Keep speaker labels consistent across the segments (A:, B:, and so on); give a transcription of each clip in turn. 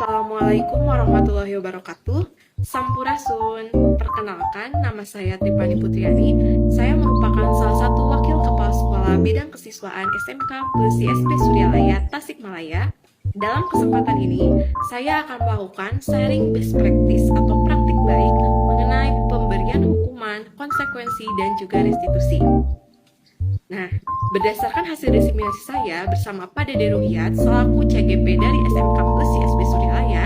A: Assalamualaikum warahmatullahi wabarakatuh. Sampurasun. Perkenalkan, nama saya Tripani Putriani. Saya merupakan salah satu wakil kepala sekolah bidang kesiswaan SMK Pulsi SP Suryalaya Tasikmalaya. Dalam kesempatan ini, saya akan melakukan sharing best practice atau praktik baik mengenai pemberian hukuman, konsekuensi, dan juga restitusi. Nah, berdasarkan hasil diseminasi saya bersama Pak Dede Ruhyat selaku CGP dari SMK Pulsi SP Suryalaya,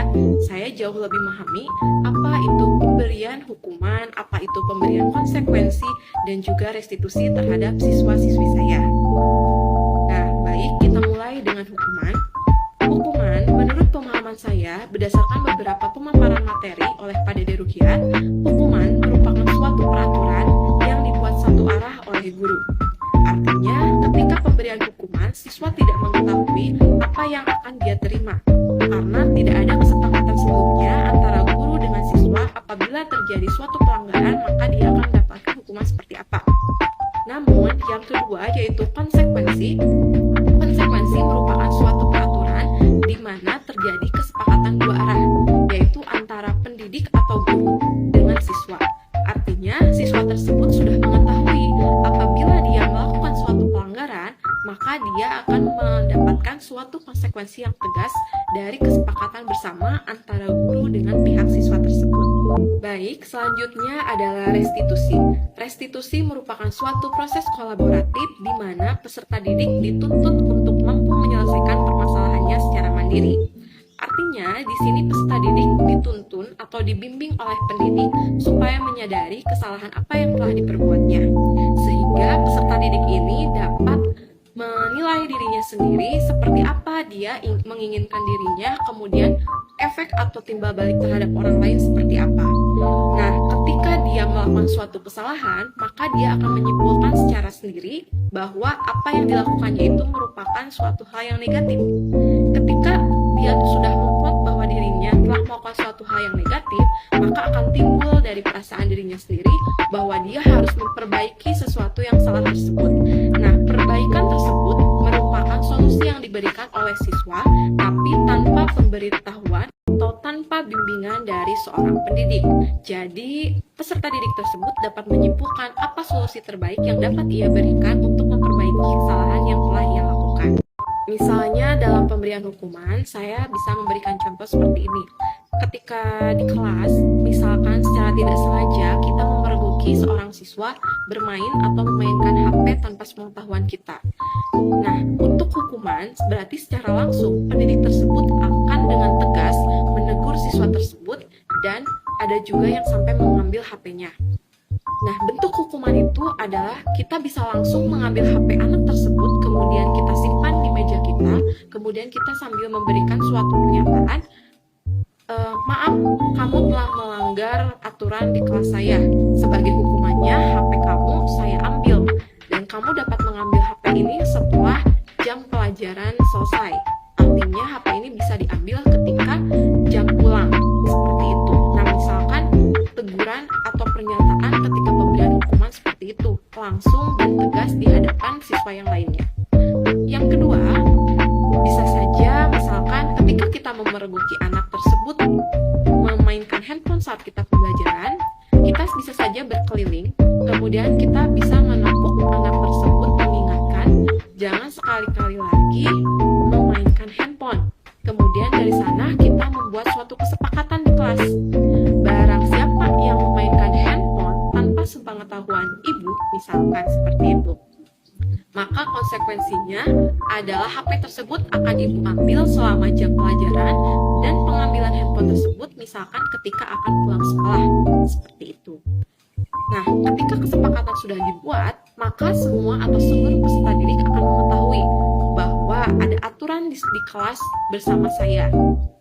A: saya jauh lebih memahami apa itu pemberian hukuman, apa itu pemberian konsekuensi, dan juga restitusi terhadap siswa-siswi saya. Nah, baik, kita mulai dengan hukuman. Hukuman, menurut pemahaman saya, berdasarkan beberapa pemaparan materi oleh Pak Dede Ruhyat, hukuman merupakan suatu peraturan yang dibuat satu arah oleh guru. Artinya, ketika pemberian hukuman, siswa tidak mengetahui apa yang akan dia terima, karena tidak ada kesepakatan sebelumnya antara guru dengan siswa. Apabila terjadi suatu pelanggaran, maka dia akan mendapatkan hukuman seperti apa. Namun, yang kedua yaitu konsekuensi. Konsekuensi merupakan suatu peraturan di mana terjadi kesepakatan dua arah, yaitu antara pendidik atau guru dengan siswa. Artinya, siswa tersebut sudah mengetahui apabila dia melakukan suatu pelanggaran, maka dia akan mendapatkan suatu konsekuensi yang tegas dari kesepakatan bersama antara guru dengan pihak siswa tersebut. Baik, selanjutnya adalah restitusi. Restitusi merupakan suatu proses kolaboratif di mana peserta didik dituntut untuk mampu menyelesaikan permasalahannya secara mandiri. Artinya, di sini peserta didik dituntun atau dibimbing oleh pendidik supaya menyadari kesalahan apa yang telah diperbuatnya, sehingga peserta didik ini dapat menilai dirinya sendiri seperti apa dia menginginkan dirinya, kemudian efek atau timbal balik terhadap orang lain seperti apa. Nah, ketika dia melakukan suatu kesalahan, maka dia akan menyimpulkan secara sendiri bahwa apa yang dilakukannya itu merupakan suatu hal yang negatif. Ketika dia sudah membuat bahwa dirinya telah melakukan suatu hal yang negatif, maka akan timbul dari perasaan dirinya sendiri bahwa dia harus memperbaiki sesuatu yang salah tersebut. Nah, perbaikan tersebut merupakan solusi yang diberikan oleh siswa, tapi tanpa pemberitahuan atau tanpa bimbingan dari seorang pendidik. Jadi, peserta didik tersebut dapat menyimpulkan apa solusi terbaik yang dapat ia berikan untuk memperbaiki kesalahan yang telah ia lakukan. Misalnya dalam pemberian hukuman, saya bisa memberikan contoh seperti ini. Ketika di kelas, misalkan secara tidak sengaja kita memergoki seorang siswa bermain atau memainkan HP tanpa sepengetahuan kita. Nah, untuk hukuman, berarti secara langsung pendidik tersebut akan dengan tegas menegur siswa tersebut dan ada juga yang sampai mengambil HP-nya. Nah, bentuk hukuman itu adalah kita bisa langsung mengambil HP anak tersebut, kemudian kita simpan di meja kita, kemudian kita sambil memberikan suatu pernyataan, maaf, kamu telah melanggar aturan di kelas saya. Sebagai hukumannya, HP kamu saya ambil, dan kamu dapat mengambil HP ini setelah jam pelajaran selesai. Artinya, HP ini bisa diambil ketika jam pulang, seperti itu. Nah, misalkan teguran atau pernyataan ketika pemberian hukuman seperti itu, langsung dan tegas di hadapan siswa yang lainnya. Yang kedua, bisa saja misalkan ketika kita memergoki anak tersebut memainkan handphone saat kita pembelajaran, kita bisa saja berkeliling, kemudian kita bisa menepuk anak tersebut mengingatkan jangan sekali-kali lagi memainkan handphone. Kemudian dari sana kita membuat suatu kesepakatan di kelas. Barang siapa yang memainkan handphone tanpa sepengetahuan ibu, misalkan seperti itu, maka konsekuensinya adalah HP tersebut akan ibu ambil selama jam pelajaran dan pengambilan handphone tersebut misalkan ketika akan pulang sekolah, seperti itu. Nah, ketika kesepakatan sudah dibuat, maka semua atau seluruh peserta didik akan mengetahui bahwa ada aturan di kelas bersama saya.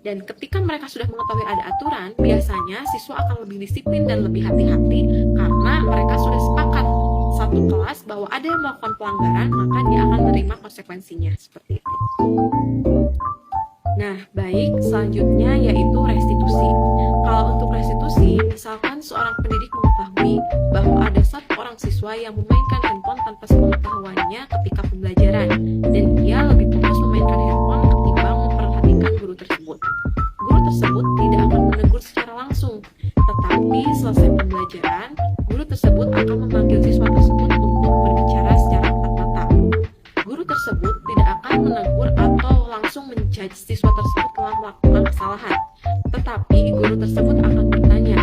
A: Dan ketika mereka sudah mengetahui ada aturan, biasanya siswa akan lebih disiplin dan lebih hati-hati karena mereka sudah sepakat satu kelas bahwa ada yang melakukan pelanggaran, maka dia akan menerima konsekuensinya, seperti itu. Nah, baik, selanjutnya yaitu restitusi. Kalau untuk restitusi, misalkan seorang pendidik mengetahui bahwa ada satu orang siswa yang memainkan handphone tanpa sepengetahuannya ketika pembelajaran, dan ia lebih fokus memainkan handphone ketimbang memperhatikan guru tersebut. Guru tersebut tidak akan menegur secara langsung, tetapi selesai pembelajaran, guru tersebut akan memanggil siswa tersebut untuk berbicara secara tatap mata. Guru tersebut tidak akan menegur atau langsung menjudge siswa tersebut telah melakukan kesalahan, tetapi guru tersebut akan bertanya,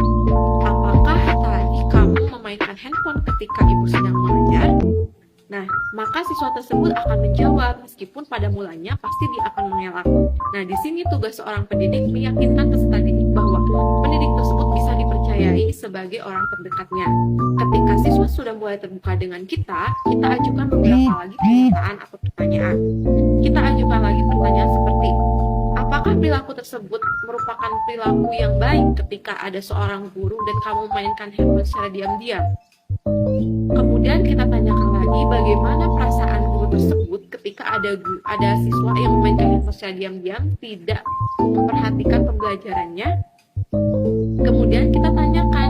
A: apakah tadi kamu memainkan handphone ketika ibu sedang mengajar? Nah, maka siswa tersebut akan menjawab, meskipun pada mulanya pasti dia akan mengelak. Nah, di sini tugas seorang pendidik meyakinkan peserta didik bahwa pendidik tersebut bisa dipercayai sebagai orang terdekatnya. Ketika siswa sudah mulai terbuka dengan kita ajukan beberapa lagi pernyataan atau pertanyaan. Kita ajukan lagi pertanyaan seperti, apakah perilaku tersebut merupakan perilaku yang baik ketika ada seorang guru dan kamu mainkan handphone secara diam-diam? Kemudian kita tanyakan lagi bagaimana perasaan guru tersebut ketika ada siswa yang memainkan handphone secara diam-diam, tidak memperhatikan pembelajarannya. Kemudian kita tanyakan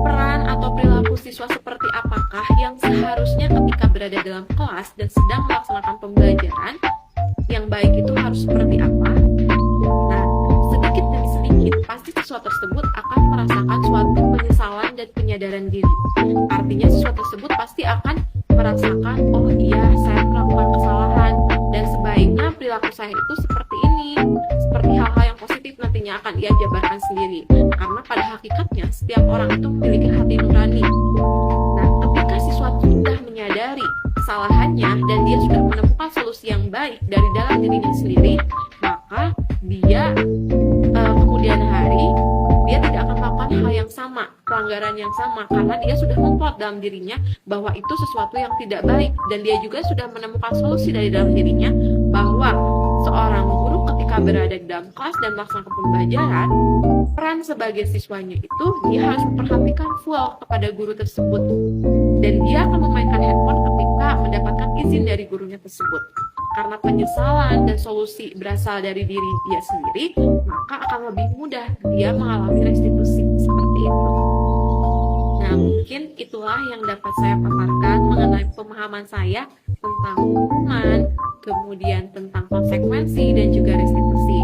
A: peran atau perilaku siswa seperti apakah yang seharusnya ketika berada dalam kelas dan sedang melaksanakan pembelajaran. Yang baik itu harus seperti apa? Nah, sedikit demi sedikit pasti siswa tersebut akan merasakan suatu penyesalan dan penyadaran diri. Artinya siswa tersebut pasti akan merasakan, oh iya, saya melakukan kesalahan dan sebaiknya perilaku saya itu seperti ini. Seperti hal-hal yang positif nantinya akan ia jabarkan sendiri. Karena pada hakikatnya setiap orang itu memiliki hati nurani. Nah, ketika siswa sudah menyadari kesalahannya dan dia sudah menemukan solusi yang baik dari dalam dirinya sendiri, maka dia kemudian hari dia tidak akan melakukan hal yang sama, pelanggaran yang sama, karena dia sudah memplot dalam dirinya bahwa itu sesuatu yang tidak baik, dan dia juga sudah menemukan solusi dari dalam dirinya bahwa seorang guru ketika berada di dalam kelas dan melaksanakan pembelajaran, peran sebagai siswanya itu dia harus memperhatikan full kepada guru tersebut, dan dia akan memainkan handphone ketika mendapatkan izin dari gurunya tersebut. Karena penyesalan dan solusi berasal dari diri dia sendiri, maka akan lebih mudah dia mengalami restitusi seperti itu. Nah, mungkin itulah yang dapat saya paparkan mengenai pemahaman saya tentang hukuman, kemudian tentang konsekuensi dan juga restitusi.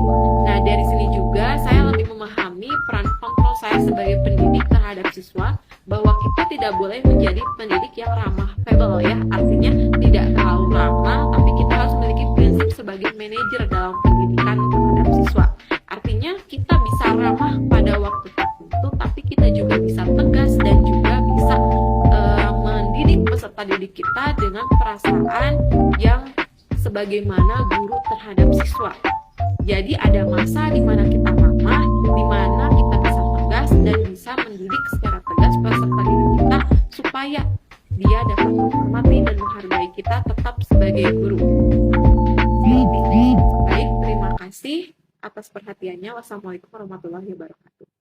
A: Nah, dari sini juga saya lebih memahami peran kontrol saya sebagai pendidik terhadap siswa, bahwa kita tidak boleh menjadi pendidik yang ramah fable ya, artinya tidak terlalu ramah, tapi kita harus memiliki prinsip sebagai manajer dalam pendidikan terhadap siswa. Artinya kita bisa ramah pada waktu tertentu, tapi kita juga bisa tegas dan juga bisa mendidik peserta didik kita dengan perasaan yang sebagaimana guru terhadap siswa. Jadi ada masa di mana kita ramah, di mana kita bisa tegas dan bisa mendidik secara tegas peserta didik kita supaya dia dapat menghormati dan menghargai kita tetap sebagai guru. Baik, terima kasih atas perhatiannya. Wassalamualaikum warahmatullahi wabarakatuh.